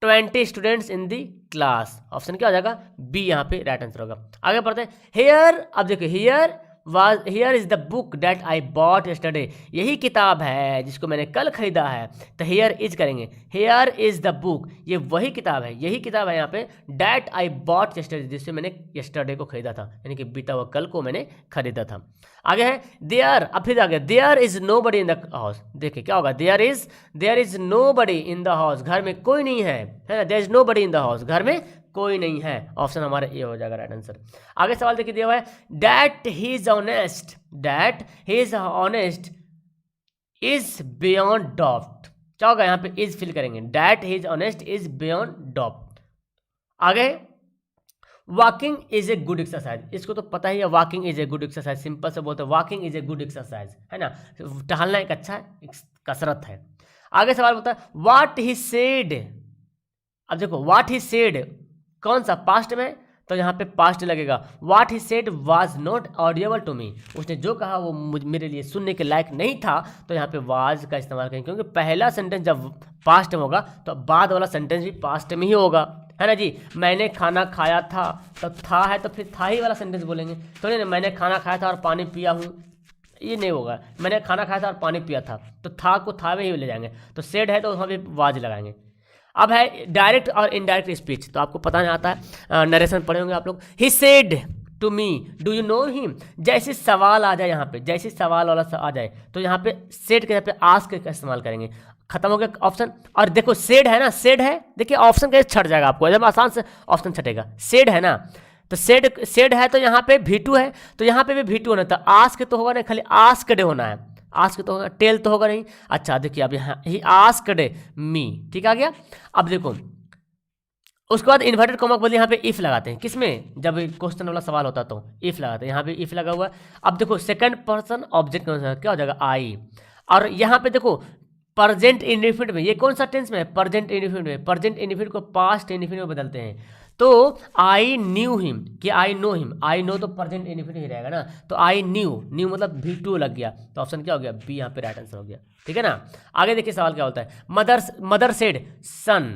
20 students in the class, option क्या हो जाएगा? बी, यहाँ पे राइट आंसर होगा। आगे बढ़ते हैं, हेयर, अब देखो here is the book that I bought yesterday, यही किताब है जिसको मैंने कल खरीदा है। तो हेयर इज करेंगे, हेयर इज द बुक, ये वही किताब है, यही किताब है यहाँ पे, दैट आई बॉट यस्टरडे, जिससे मैंने यस्टरडे को खरीदा था, यानी कि बीता हुआ कल को मैंने खरीदा था। आगे है देयर, अब फिर आगे there is nobody in the house, देखिए क्या होगा, there is nobody in the house, घर में कोई नहीं है ना, there is nobody in the house, घर में कोई नहीं है, ऑप्शन हमारा ए हो जाएगा राइट आंसर। आगे सवाल देखिए दिया हुआ है, that he is honest, that he is honest is beyond doubt, क्या होगा? यहाँ पे इज फिल करेंगे, that he is honest is beyond doubt. आगे walking is a good exercise, इसको तो पता ही है, walking is a good exercise, simple से बोलते हैं walking is a good exercise, है ना, टहलना एक अच्छा कसरत है। आगे सवाल बोलता है, व्हाट ही सेड, अब देखो व्हाट ही सेड कौन सा, पास्ट में, तो यहाँ पे पास्ट लगेगा। What he said was not audible to me, उसने जो कहा वो मेरे लिए सुनने के लायक नहीं था, तो यहाँ पे वाज का इस्तेमाल करेंगे, क्योंकि पहला सेंटेंस जब पास्ट में होगा तो बाद वाला सेंटेंस भी पास्ट में ही होगा, है ना जी। मैंने खाना खाया था, तो था है तो फिर था ही वाला सेंटेंस बोलेंगे, तो नहीं मैंने खाना खाया था और पानी पिया हूँ, ये नहीं होगा। मैंने खाना खाया था और पानी पिया था, तो था को था में ही ले जाएंगे, तो सेड है तो वहाँ पे वाज लगाएंगे। अब है डायरेक्ट और इनडायरेक्ट स्पीच, तो आपको पता नहीं आता है, नरेशन पढ़े होंगे आप लोग। He said to me do you know him, जैसे सवाल आ जाए यहाँ पे, जैसे सवाल वाला आ जाए तो यहाँ पे सेड के यहाँ पे आस्क का इस्तेमाल करेंगे। खत्म हो गया ऑप्शन। और देखो सेड है ना, सेड है, देखिए ऑप्शन कैसे छट जाएगा आपको, एकदम आसान से ऑप्शन छटेगा। सेड है ना, तो सेड है तो यहाँ पे V2 है, तो यहाँ पे भी V2 होना, तो आस्क तो होगा नहीं, खाली आस्क्ड होना है, आस्क तो होगा, टेल तो होगा नहीं। अच्छा देखिए अब यहाँ ही आस्क्ड मी, ठीक आ गया। अब देखो उसके बाद इन्वर्टेड कॉमा के बदले यहाँ पे इफ लगाते हैं, किसमें, जब क्वेश्चन वाला सवाल होता तो इफ लगाते हैं, यहाँ पे इफ लगा हुआ है। अब देखो सेकंड पर्सन ऑब्जेक्ट क्या हो जाएगा, आई। और यहाँ पे देखो प्रेजेंट इंडेफिनिट में, ये कौन सा टेंस में है, प्रेजेंट इंडेफिनिट में, प्रेजेंट इंडेफिनिट को पास्ट इंडेफिनिट में बदलते हैं। तो आई न्यू हिम कि I know him, I know तो प्रेजेंट इंडेफिनिट ही रहेगा ना, तो आई न्यू मतलब V2 लग गया, तो ऑप्शन क्या हो गया, बी यहाँ पे राइट आंसर हो गया, ठीक है ना। आगे देखिए सवाल क्या होता है, mother said son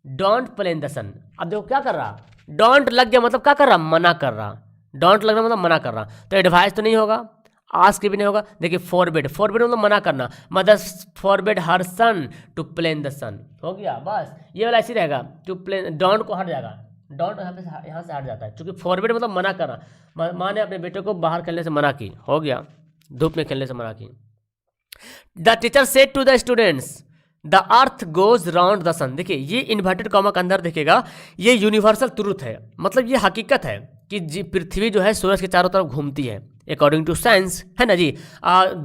don't play in the sun. अब देखो क्या कर रहा, डोंट लग गया मतलब क्या कर रहा, मना कर रहा, डोंट लगना मतलब मना कर रहा, तो एडवाइस तो नहीं होगा, आस्क भी नहीं होगा। देखिए फॉरबिड मतलब मना करना, mother forbid her son to play in the sun, हो गया बस, ये वाला ऐसी रहेगा, टू प्ले, डोंट को हट जाएगा, डोंट यहाँ से हट जाता है, क्योंकि फॉरबिड मतलब मना करना, माँ ने अपने बेटे को बाहर खेलने से मना की, हो गया, धूप में खेलने से मना की। The teacher said to the students the earth goes round the sun. देखिए ये इन्वर्टेड कॉमा के अंदर देखिएगा, ये यूनिवर्सल ट्रूथ है, मतलब ये हकीकत है कि पृथ्वी जो है सूरज के चारों तरफ घूमती है, अकॉर्डिंग टू साइंस, है ना जी।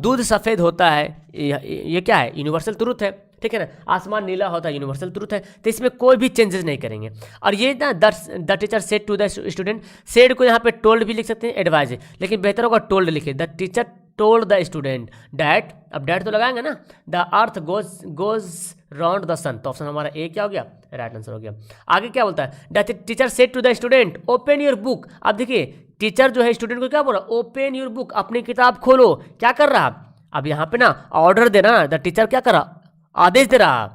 दूध सफ़ेद होता है, ये क्या है, यूनिवर्सल ट्रूथ है, ठीक है ना। आसमान नीला होता है, यूनिवर्सल ट्रूथ है, तो इसमें कोई भी चेंजेस नहीं करेंगे। और ये ना the teacher said to the student, said को यहाँ पे टोल्ड भी लिख सकते हैं, एडवाइज, लेकिन बेहतर होगा टोल्ड लिखे, the teacher told the student that, अब डैट तो लगाएंगे ना, the earth goes round the sun, तो ऑप्शन हमारा ए क्या हो गया, राइट आंसर हो गया। आगे क्या बोलता है, the teacher said to the student open your book. अब देखिए टीचर जो है स्टूडेंट को क्या बोला, ओपन योर बुक, अपनी किताब खोलो, क्या कर रहा, अब यहाँ पे ना ऑर्डर देना, द टीचर क्या कर रहा, आदेश दे रहा,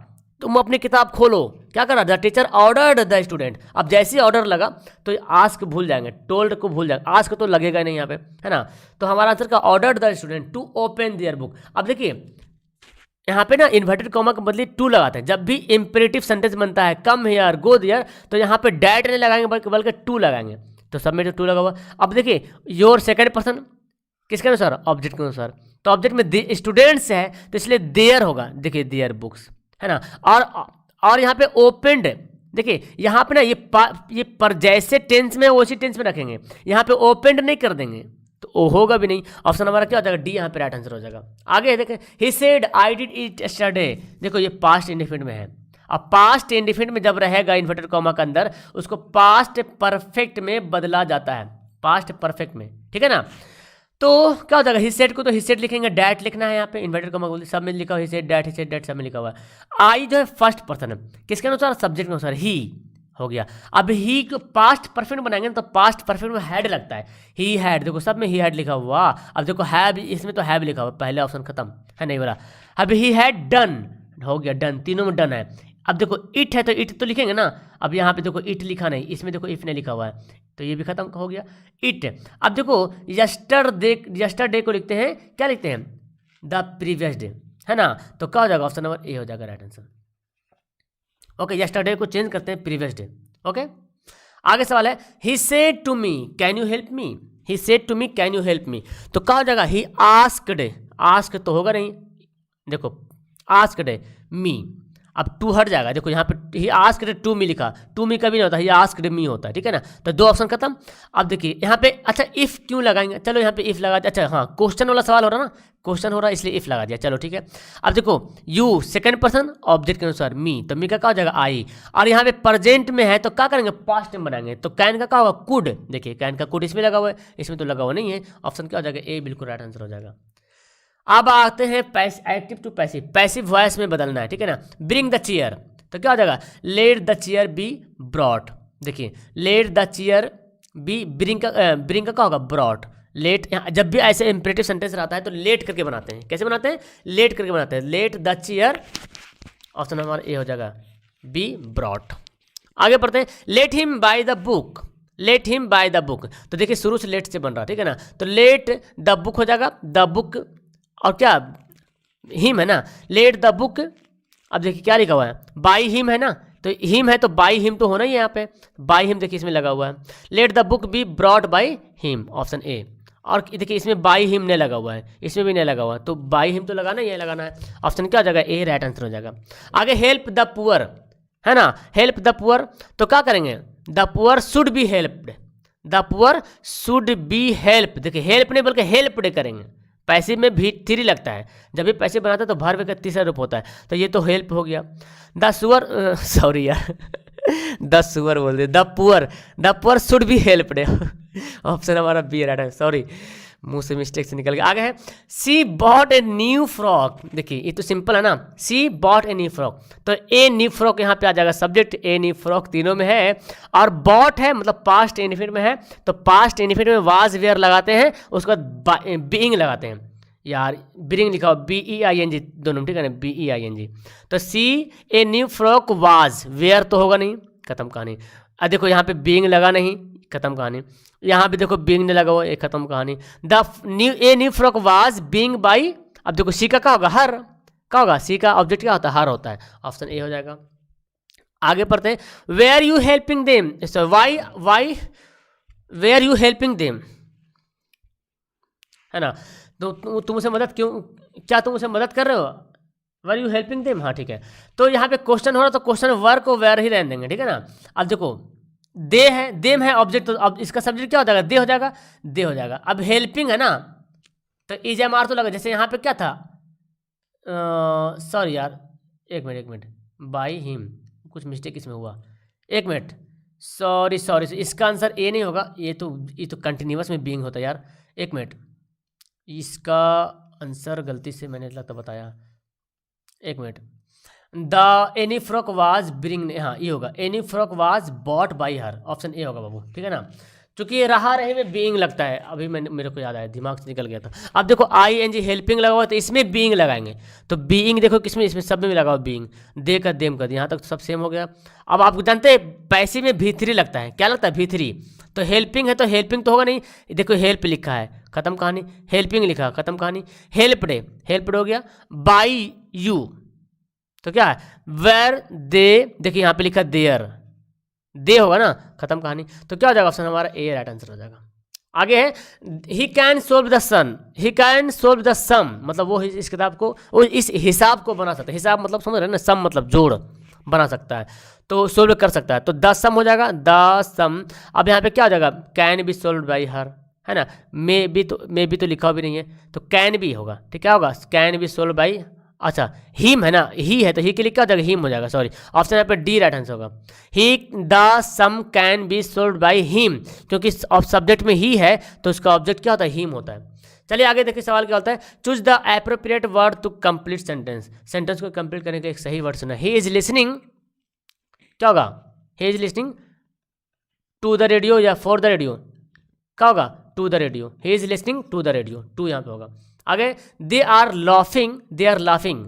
तुम अपनी किताब खोलो, क्या कर रहा, the teacher ordered the student. अब जैसे ऑर्डर लगा तो आस्क भूल जाएंगे, टोल्ड को भूल जाएंगे, आस्क तो लगेगा नहीं यहाँ पे, है ना। तो हमारा आंसर का ordered the student to open their book. अब देखिए यहाँ पे ना इन्वर्टेड कॉमा के बदले टू लगाते हैं, जब भी इंपेरेटिव सेंटेंस बनता है, कम हियर गो देयर, तो यहाँ पे डैट नहीं लगाएंगे बल्कि टू लगाएंगे, तो सब में जो टू लगा हुआ। अब देखिए योर सेकंड पर्सन किसके अनुसार, ऑब्जेक्ट के अनुसार, तो ऑब्जेक्ट में स्टूडेंट्स है तो इसलिए देयर होगा, देखिए देयर बुक्स, है ना। और यहाँ पे ओपेंड, देखिए यहाँ पे ना ये पर जैसे टेंस में उसी टेंस में रखेंगे, यहाँ पे ओपेंड नहीं कर देंगे तो ओ होगा भी नहीं, ऑप्शन हमारा क्या हो जाएगा, डी यहाँ पे राइट आंसर हो जाएगा। आगे देखें, he said I did it yesterday, देखो ये पास्ट इंडेफिनिट में है, अब पास्ट इंडेफिनिट में जब रहेगा इन्वर्टेड कॉमा के अंदर, उसको पास्ट परफेक्ट में बदला जाता है, पास्ट परफेक्ट में, ठीक है ना। तो क्या हो जाएगा, ही सेड को तो ही सेड लिखेंगे, डैट लिखना है यहाँ पे, इन्वर्टेड कॉमा बोलिए, सब में लिखा हुआ ही सेड डैट सब में लिखा हुआ है। आई जो है फर्स्ट पर्सन है, किसके अनुसार, सब्जेक्ट के अनुसार, ही हो गया। अब ही को पास्ट परफेक्ट बनाएंगे तो पास्ट परफेक्ट में हैड लगता है, ही हैड, देखो सब में ही हैड लिखा हुआ। अब देखो हैव, इसमें तो हैव लिखा हुआ, पहले ऑप्शन खत्म है, नहीं बोला। अब ही हैड डन, हो गया डन, तीनों में डन है। अब देखो इट है तो इट तो लिखेंगे ना, अब यहाँ पे देखो इट लिखा नहीं, इसमें देखो इफ नहीं लिखा हुआ है, तो ये भी खत्म हो गया इट। अब देखो यस्टरडे को लिखते हैं, क्या लिखते हैं, द प्रीवियस डे, है ना, तो क्या हो जाएगा, ऑप्शन नंबर ए हो जाएगा राइट आंसर। ओके, यस्टरडे को चेंज करते हैं प्रीवियस डे। ओके, आगे सवाल है, he said to me can you help me, he said to me can you help me, तो क्या हो जाएगा, ही आस्क्ड, आस्क तो होगा नहीं, देखो आस्क्ड मी, अब टू हट जाएगा, देखो यहाँ पे ही आस्क्ड टू मी लिखा, टू मी कभी नहीं होता, ही आस्क्ड मी होता है, ठीक है ना। तो दो ऑप्शन खत्म। अब देखिए यहाँ पे, अच्छा इफ क्यों लगाएंगे, चलो यहाँ पे इफ लगा दिया, अच्छा हाँ क्वेश्चन वाला सवाल हो रहा ना, क्वेश्चन हो रहा है इसलिए इफ लगा दिया, चलो ठीक है। अब देखो यू सेकंड पर्सन ऑब्जेक्ट के अनुसार, मी, तो मी का क्या हो जाएगा, आई, और यहाँ पे प्रेजेंट में है तो क्या करेंगे, पास्ट में बनाएंगे, तो कैन का क्या होगा, कुड, देखिए कैन का कुड इसमें लगा हुआ है, इसमें तो लगा हुआ नहीं है, ऑप्शन क्या हो जाएगा, ए बिल्कुल राइट आंसर हो जाएगा। अब आते हैं active to passive, passive voice में बदलना है, ठीक है ना। ब्रिंग द चेयर, तो क्या हो जाएगा, let the chair be brought, देखिए let the chair be, bring का क्या होगा, ब्रॉट, लेट, जब भी ऐसे इंपरेटिव सेंटेंस रहता है तो लेट करके बनाते हैं, कैसे बनाते हैं, लेट करके बनाते हैं, लेट द चेयर, ऑप्शन हमारा ए हो जाएगा बी ब्रॉट। आगे पढ़ते हैं, let him by the book, let him by the book, तो देखिए शुरू से लेट से बन रहा, ठीक है ना, तो लेट द बुक हो जाएगा, द बुक, और क्या हिम है ना, लेट द बुक, अब देखिए क्या लिखा हुआ है, बाई हिम है ना, तो हिम है तो बाई हिम तो होना ही है यहाँ पे, बाई हिम देखिए इसमें लगा हुआ है। Let the book be brought by him, option A. और देखिए इसमें बाई हिम ने लगा हुआ है, इसमें भी नहीं लगा हुआ, तो बाई हिम तो लगाना ही है, लगाना है। ऑप्शन क्या हो जाएगा, ए राइट आंसर हो जाएगा। आगे हेल्प द पुअर है ना, हेल्प द पुअर, तो क्या करेंगे, the poor should be helped, the poor should B help, देखिए हेल्प नहीं बल्कि हेल्प्ड करेंगे। पैसे में भी थ्री लगता है, जब भी पैसे बनाते हैं तो भर का तीसरा रूप होता है, तो ये तो हेल्प हो गया। द सुअर, सॉरी यार द सुअर बोल दे, the poor should be helped, option हमारा बी राइट है, सॉरी मुंह से मिस्टेक से निकल गया। आगे है she bought a new frock, देखिए ये तो सिंपल है ना, she bought a new frock, तो ए न्यू फ्रॉक यहाँ पे आ जाएगा, सब्जेक्ट ए न्यू फ्रॉक तीनों में है, और बॉट है मतलब पास्ट इनफिनिट में है, तो पास्ट इनफिनिट में वाज वेयर लगाते हैं, उसके बाद बीइंग लगाते हैं, यार बीइंग लिखा हो BEING दोनों, ठीक है ना, BEING, तो C a new frock was, were तो होगा नहीं, खत्म कहानी। अब देखो यहाँ पे बीइंग लगा नहीं, खत्म कहानी। यहाँ पे देखो बीइंग ने लगा हुआ, एक खत्म कहानी। The new frock was being by, अब देखो सी का क्या होगा, हर, क्या होगा, सी का ऑब्जेक्ट क्या होता है, हर होता है, ऑप्शन ए हो जाएगा। आगे पढ़ते हैं, were you helping them, why were you helping them, है ना, तो तुम उसे मदद क्यों, क्या तुम उसे मदद कर रहे हो, वेयर यू हेल्पिंग देम, हाँ ठीक है। तो यहाँ पे क्वेश्चन हो रहा, तो क्वेश्चन वर्क को वेयर ही रहने देंगे, ठीक है ना। अब देखो दे है, देम है ऑब्जेक्ट, तो अब इसका सब्जेक्ट क्या हो जाएगा, दे हो जाएगा, दे हो जाएगा। अब हेल्पिंग है ना, तो EJMR तो लगा, जैसे यहाँ पे क्या था, सॉरी यार एक मिनट, बाई हिम, कुछ मिस्टेक इसमें हुआ, एक मिनट, सॉरी, इसका आंसर ए नहीं होगा, ये तो कंटिन्यूअस में बीइंग होता है यार, एक मिनट, इसका आंसर गलती से मैंने लगता बताया, एक minute. The any frock was bring, हाँ ये होगा, any frock was bot by her, option A होगा बाबू, ठीक है ना, क्योंकि ये रहा रहे में बीइंग लगता है, अभी मेरे को याद आया, दिमाग से निकल गया था। अब देखो ING हेल्पिंग लगा हुआ, तो इसमें बीइंग लगाएंगे, तो बीइंग देखो किसमें, इसमें सब में लगा हुआ बीइंग, दे कर देम कर, यहाँ तक तो सब सेम हो गया। अब आप जानते हैं पैसे में V3 लगता है, क्या लगता है V3, तो हेल्पिंग है तो हेल्पिंग तो होगा नहीं, देखो हेल्प लिखा है, खत्म कहानी, हेल्पिंग लिखा, खत्म कहानी, हेल्प्ड हो गया, बाई यू, तो क्या है, वेर दे, देखिए यहाँ पे लिखा देयर, दे होगा ना, खत्म कहानी, तो क्या हो जाएगा, ऑप्शन हमारा ए राइट आंसर हो जाएगा। आगे है he can solve the sun, he can solve the sum, मतलब वो इस किताब को, वो इस हिसाब को बना सकता है, हिसाब मतलब समझ रहे हैं ना, सम मतलब जोड़ बना सकता है, तो सोल्व कर सकता है, तो द सम हो जाएगा, द सम। अब यहाँ पे क्या हो जाएगा, can be solve by her, है ना, मे बी तो लिखा भी नहीं है, तो कैन बी होगा, ठीक, क्या होगा, कैन बी सोल्व बाई, अच्छा हिम है ना, ही है तो ही के लिए क्या हो जाएगा, हिम हो जाएगा, सॉरी, ऑप्शन यहाँ पे डी राइट आंसर होगा। He the sum can be solve by him, क्योंकि सब्जेक्ट में ही है तो उसका ऑब्जेक्ट क्या होता है, हिम होता है। चलिए आगे देखिए सवाल क्या होता है, choose the appropriate word to complete sentence, sentence को कंप्लीट करने के एक सही वर्ड सुना। ही इज लिसनिंग, क्या होगा, he is listening to the radio या फॉर द रेडियो, क्या होगा, to the radio, he is listening to the radio, to यहाँ पे होगा। आगे दे आर लाफिंग,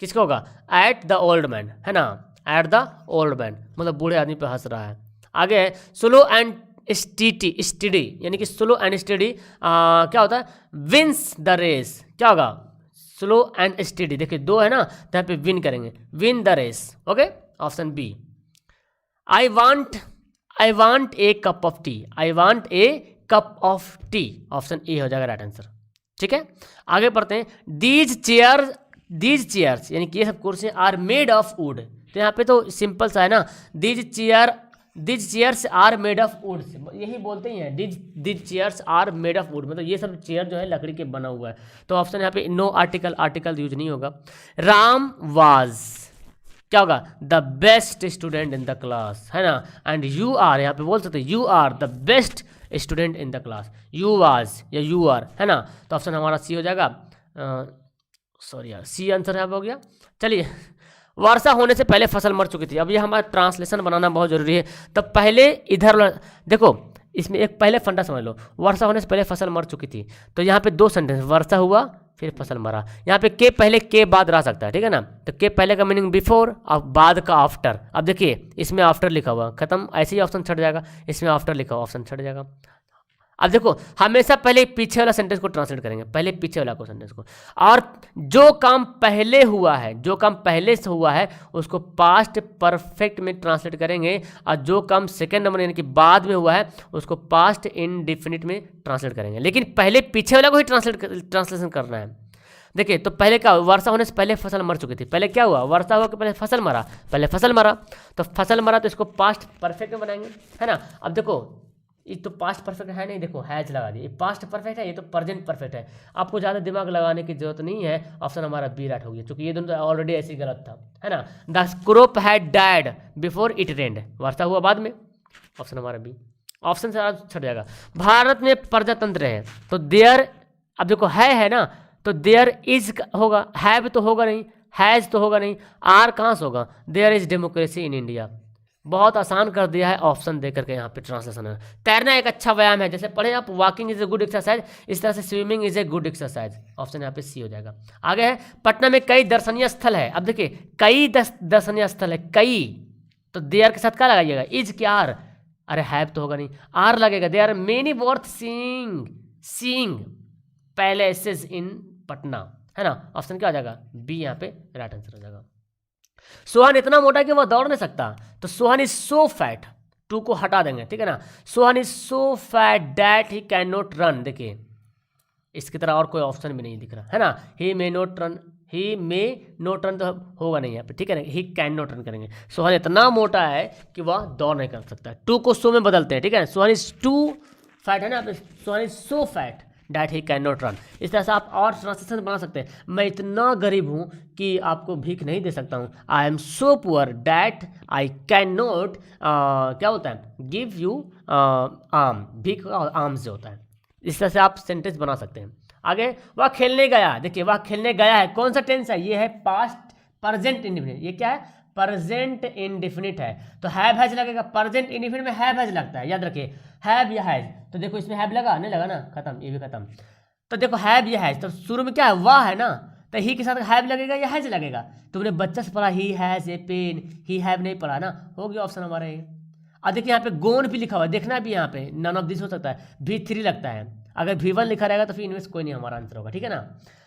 किसका होगा, एट द ओल्ड मैन, है ना, एट द ओल्ड मैन मतलब बूढ़े आदमी पे हंस रहा है। आगे स्लो एंड स्टडी, यानी कि स्लो एंड स्टडी क्या होता है, विंस द रेस, क्या होगा, स्लो एंड स्टडी, देखिए दो है ना, तो यहाँ पे विन करेंगे, win the race, okay, option B. I want a cup of tea, I want a cup of tea, option A हो जाएगा राइट आंसर, ठीक है। आगे पढ़ते हैं, दीज चेयर्स यानी कि ये सब कुर्सी आर मेड ऑफ वुड, तो यहाँ पे तो सिंपल सा है ना, these chairs are made of wood, यही बोलते ही हैं, these chairs are made of wood, मतलब ये सब चेयर जो है लकड़ी के बना हुआ है, तो ऑप्शन यहाँ पे नो आर्टिकल यूज नहीं होगा। राम वाज, क्या होगा, the best student in the class, है ना, एंड यू आर, यहाँ पे बोल सकते you are the best student in the class, you was या यू आर, है ना, तो ऑप्शन हमारा सी हो जाएगा, सॉरी यार सी आंसर यहाँ पे हो गया। चलिए वर्षा होने से पहले फसल मर चुकी थी, अब ये हमारा ट्रांसलेशन बनाना बहुत जरूरी है, तो पहले इधर देखो इसमें एक पहले फंडा समझ लो, वर्षा होने से पहले फसल मर चुकी थी, तो यहाँ पे दो सेंटेंस, वर्षा हुआ फिर फसल मरा, यहाँ पे के पहले के बाद रह सकता है, ठीक है ना, तो के पहले का मीनिंग बिफोर और बाद का आफ्टर। अब देखिए इसमें आफ्टर लिखा हुआ, खत्म, ऐसे ही ऑप्शन छट जाएगा, इसमें आफ्टर लिखा हुआ ऑप्शन छट जाएगा। अब देखो हमेशा पहले पीछे वाला सेंटेंस को ट्रांसलेट करेंगे, पहले पीछे वाला को सेंटेंस को, और जो काम पहले हुआ है, जो काम पहले से हुआ है उसको पास्ट परफेक्ट में ट्रांसलेट करेंगे, और जो काम सेकेंड नंबर यानी कि बाद में हुआ है उसको पास्ट इंडेफिनिट में ट्रांसलेट करेंगे। लेकिन पहले पीछे वाला को ही ट्रांसलेशन करना है। देखिए तो पहले क्या, वर्षा होने से पहले फसल मर चुकी थी, पहले क्या हुआ, वर्षा हुआ कि पहले फसल मरा, पहले फसल मरा, तो फसल मरा तो इसको पास्ट परफेक्ट में बनाएंगे, है ना। अब देखो ये तो पास्ट परफेक्ट है नहीं, देखो हैज लगा दिया, ये पास्ट परफेक्ट है, ये तो प्रेजेंट परफेक्ट है, आपको ज़्यादा दिमाग लगाने की जरूरत नहीं है। ऑप्शन हमारा बी राइट हो गया, क्योंकि ये दोनों तो ऑलरेडी ऐसे गलत था, है ना। The crop had died before it rained, वर्षा हुआ बाद में, ऑप्शन हमारा बी, ऑप्शन से छट जाएगा। भारत में प्रजातंत्र है तो देयर, अब देखो है ना, तो देयर इज होगा, हैव तो होगा नहीं, हैज़ तो होगा नहीं, आर कहाँ से होगा, there is democracy in India. बहुत आसान कर दिया है ऑप्शन दे करके यहाँ पे ट्रांसलेशन है। तैरना एक अच्छा व्यायाम है, जैसे पढ़े आप walking is a good exercise, इस तरह से swimming is a good exercise, option यहाँ पे सी हो जाएगा। आगे है पटना में कई दर्शनीय स्थल है, अब देखिए कई दर्शनीय स्थल है, कई, तो देयर के साथ क्या लगाइएगा, इज क्या आर, अरे हैव तो होगा नहीं, आर लगेगा, there are many worth seeing palaces in Patna, है ना। ऑप्शन क्या हो जाएगा, बी यहाँ पे राइट आंसर हो जाएगा। सोहन इतना मोटा कि वह दौड़ नहीं सकता, तो Sohan is so fat, too को हटा देंगे, ठीक है ना। Sohan is so fat that he can not run, देखिए इसकी तरह और कोई ऑप्शन भी नहीं दिख रहा, है ना। He may not run, he may not run तो होगा नहीं यहाँ पे, ठीक है ना, ही कैन नॉट रन करेंगे। सोहन इतना मोटा है कि वह दौड़ नहीं कर सकता, टू को सो में बदलते हैं, ठीक है। सोहन इज टू फैट, है ना, Sohan is so fat that he can not run. इस तरह से आप और ट्रांसलेशन बना सकते हैं। मैं इतना गरीब हूँ कि आपको भीख नहीं दे सकता हूँ, I am so poor that I can not, क्या होता है, गिव यू आम, भीख आम से होता है। इस तरह से आप सेंटेंस बना सकते हैं। आगे वह खेलने गया, देखिए वह खेलने गया है, कौन सा टेंस है, ये है पास्ट प्रेजेंट इंडेफिनिट, ये क्या है, प्रेजेंट इंडेफिनिट है, तो हैव हैज लगेगा, प्रेजेंट इंडेफिनिट में हैव हैज लगता है, याद रखिए हैव या हैज, तो देखो इसमें हैव लगा नहीं लगा ना, खत्म, ये भी खत्म। तो देखो हैव या हैज, तो शुरू में क्या है, वाह है ना, तो ही के साथ हैव लगेगा या हैज लगेगा। तुमने बच्चा से पढ़ा he has a pen, he have नहीं पढ़ा ना, हो गया ऑप्शन हमारा ये। और देखिए यहाँ पे गोन भी लिखा हुआ है, देखना भी यहाँ पे नन ऑफ दिस हो सकता है, V3 लगता है, अगर V1 लिखा रहेगा तो फिर इनमें से कोई नहीं हमारा आंसर होगा, ठीक है ना।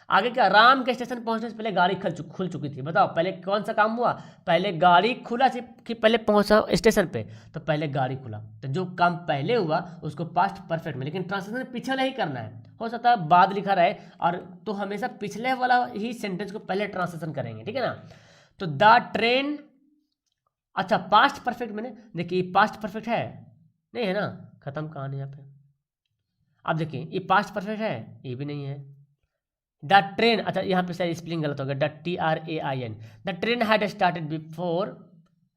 आगे क्या, राम के स्टेशन पहुंचने से पहले गाड़ी खुल चुकी थी, बताओ पहले कौन सा काम हुआ, पहले गाड़ी खुला कि पहले पहुंचा स्टेशन पे, तो पहले गाड़ी खुला, तो जो काम पहले हुआ उसको पास्ट परफेक्ट में, लेकिन ट्रांसलेशन पिछले ही करना है, हो सकता है बाद लिखा रहे, और तो हमेशा पिछले वाला ही सेंटेंस को पहले ट्रांसलेशन करेंगे, ठीक है ना। तो द ट्रेन, अच्छा पास्ट परफेक्ट मैंने, देखिए पास्ट परफेक्ट है नहीं, है ना, खत्म कहानी यहाँ पे। अब देखिए ये पास्ट परफेक्ट है, ये भी नहीं है। द ट्रेन, अच्छा यहाँ पे शायद स्पेलिंग गलत हो गया, TRAIN, the train had started before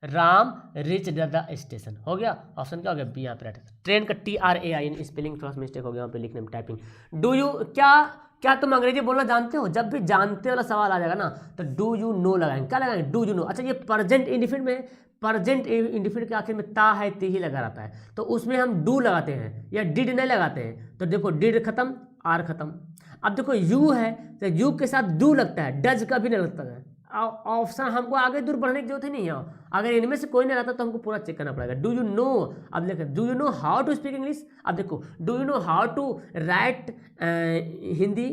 Ram rich the station, हो गया, ऑप्शन क्या हो गया, बी यहाँ पे राइट। ट्रेन का TRAIN स्पेलिंग थोड़ा सा मिस्टेक हो गया वहाँ पे लिखने में, टाइपिंग। डू यू, क्या तुम अंग्रेजी बोलना जानते हो, जब भी जानते वाला सवाल आ जाएगा ना तो डू यू नो लगाएंगे, क्या लगाएंगे, डू यू नो। अच्छा ये प्रेजेंट इंडेफिनिट में, प्रेजेंट इंडेफिनिट के आखिर में ता है, ती ही लगा रहता है, तो उसमें हम डू लगाते हैं या डिड नहीं लगाते हैं, तो देखो डिड खत्म, आर खत्म। अब देखो यू है तो यू के साथ डू लगता है, डज का भी नहीं लगता है, ऑप्शन हमको आगे दूर बढ़ने की जरूरत ही नहीं है। अगर इनमें से कोई नहीं रहता तो हमको पूरा चेक करना पड़ेगा। डू यू नो, अब देखो do you know how to speak English, अब देखो do you know how to write Hindi,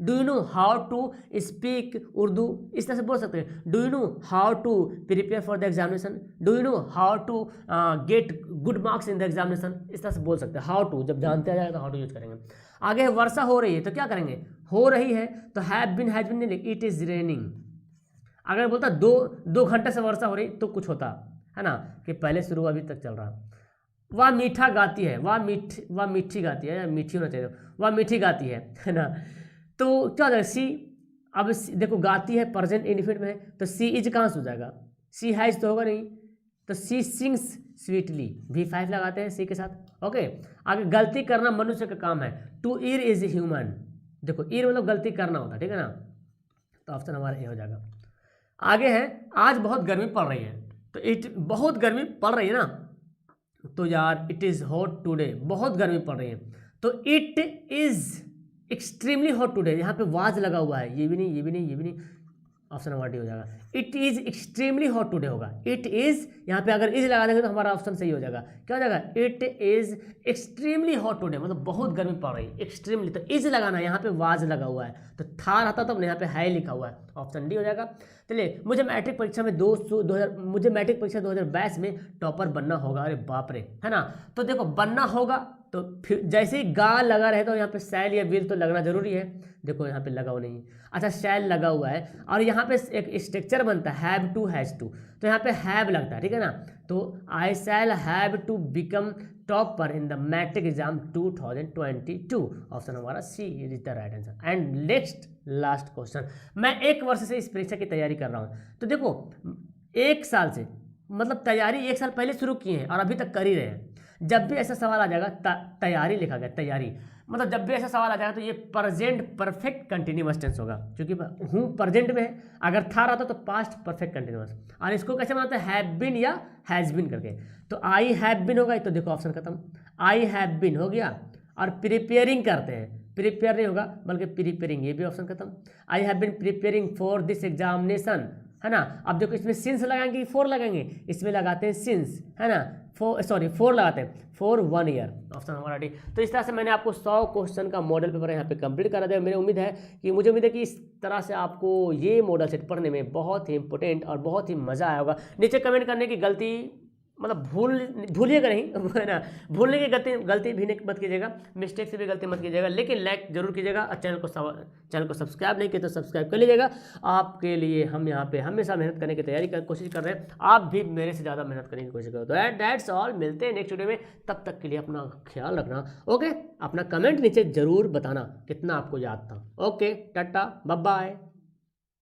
do you know how to speak Urdu, इस तरह से बोल सकते हैं। Do you know how to prepare for the examination, do you know how to get good marks in the examination, इस तरह से बोल सकते हैं। हाउ टू जब जानते आ जाएगा तो हाउ टू यूज करेंगे। आगे वर्षा हो रही है तो क्या करेंगे, हो रही है तो हैव बीन हैज बीन नहीं, इट इज रेनिंग। अगर बोलता दो घंटे से वर्षा हो रही तो कुछ होता है ना, कि पहले शुरू अभी तक चल रहा। वह मीठा गाती है, वह मीठी गाती है, मीठी होना चाहिए, वह मीठी गाती है ना, तो क्या हो जाएगा, सी। अब देखो गाती है प्रेजेंट इंडेफिनिट में है, तो सी इज कहाँ से हो जाएगा, सी हैज तो होगा नहीं, तो सी सिंग्स स्वीटली, V5 लगाते हैं सी के साथ। ओके, आगे गलती करना मनुष्य का काम है, टू ईर इज ह्यूमन, देखो ईर मतलब गलती करना होता है, ठीक है ना, तो ऑप्शन हमारा ए हो जाएगा। आगे है आज बहुत गर्मी पड़ रही है, तो इट, बहुत गर्मी पड़ रही है ना, तो यार इट इज़ हॉट टुडे, बहुत गर्मी पड़ रही है, तो it is extremely hot today, यहाँ पे वाज लगा हुआ है, ये भी नहीं, ये भी नहीं, ये भी नहीं, ऑप्शन नंबर डी हो जाएगा। It is extremely hot today होगा। इट इज़, यहाँ पे अगर इज लगा देंगे तो हमारा ऑप्शन सही हो जाएगा। क्या हो जाएगा? It is extremely hot today, मतलब बहुत गर्मी पड़ रही है, एक्सट्रीमली। तो इज लगाना है, यहाँ पे वाज लगा हुआ है, तो था रहता तब यहाँ पे है लिखा हुआ है, ऑप्शन डी हो जाएगा। चलिए, मुझे मैट्रिक परीक्षा में मुझे मैट्रिक परीक्षा 2022 में टॉपर बनना होगा। अरे बाप रे, है ना। तो देखो, बनना होगा तो फिर जैसे ही गा लगा रहे तो यहाँ पे शैल या विल तो लगना जरूरी है। देखो यहाँ पे लगा हुआ नहीं, अच्छा शैल लगा हुआ है, और यहाँ पे एक स्ट्रक्चर बनता है हैव टू हैज टू, तो यहाँ पे हैव लगता है, ठीक है ना। तो I shall have to become topper in the matric exam 2022, option हमारा C is the right answer. And next last question, मैं 1 वर्ष से इस परीक्षा की तैयारी कर रहा हूँ। तो देखो, 1 साल से, मतलब तैयारी 1 साल पहले शुरू किए हैं और अभी तक कर ही रहे हैं। जब भी ऐसा सवाल आ जाएगा, तैयारी लिखा गया, तैयारी, मतलब जब भी ऐसा सवाल आ जाएगा तो ये प्रेजेंट परफेक्ट कंटिन्यूअस टेंस होगा, क्योंकि हूँ प्रेजेंट में है। अगर था रहता तो पास्ट परफेक्ट कंटिन्यूअस। और इसको कैसे बनाते हैं? हैव बीन या हैज बीन करके। तो आई हैव बीन होगा, तो देखो ऑप्शन खत्म, आई हैव बीन हो गया। और प्रिपेयरिंग करते हैं, प्रिपेयर नहीं होगा बल्कि प्रिपेयरिंग, ये भी ऑप्शन खत्म। I have been preparing for this examination, है ना। अब देखो, इसमें सिंस लगाएंगे कि फोर लगाएंगे? इसमें लगाते हैं सिंस, है ना, फोर लगाते हैं, फॉर 1 ईयर, ऑप्शन हमारा डी। तो इस तरह से मैंने आपको 100 क्वेश्चन का मॉडल पेपर यहाँ पे कंप्लीट करा दिया। मुझे उम्मीद है कि इस तरह से आपको ये मॉडल सेट पढ़ने में बहुत ही इंपॉर्टेंट और बहुत ही मज़ा आया होगा। नीचे कमेंट करने की गलती, मतलब भूलिएगा नहीं, है ना, भूलने की गलती भी नहीं मत कीजिएगा, मिस्टेक से भी गलती मत कीजिएगा, लेकिन लाइक जरूर कीजिएगा। और चैनल को सब्सक्राइब नहीं किया तो सब्सक्राइब कर लीजिएगा। आपके लिए हम यहाँ पे हमेशा मेहनत करने की कोशिश कर रहे हैं, आप भी मेरे से ज़्यादा मेहनत करने की कोशिश करो। तो दैट्स ऑल, मिलते हैं नेक्स्ट वीडियो में, तब तक के लिए अपना ख्याल रखना। ओके, अपना कमेंट नीचे जरूर बताना कितना आपको याद था। Okay, ta ta, bye bye.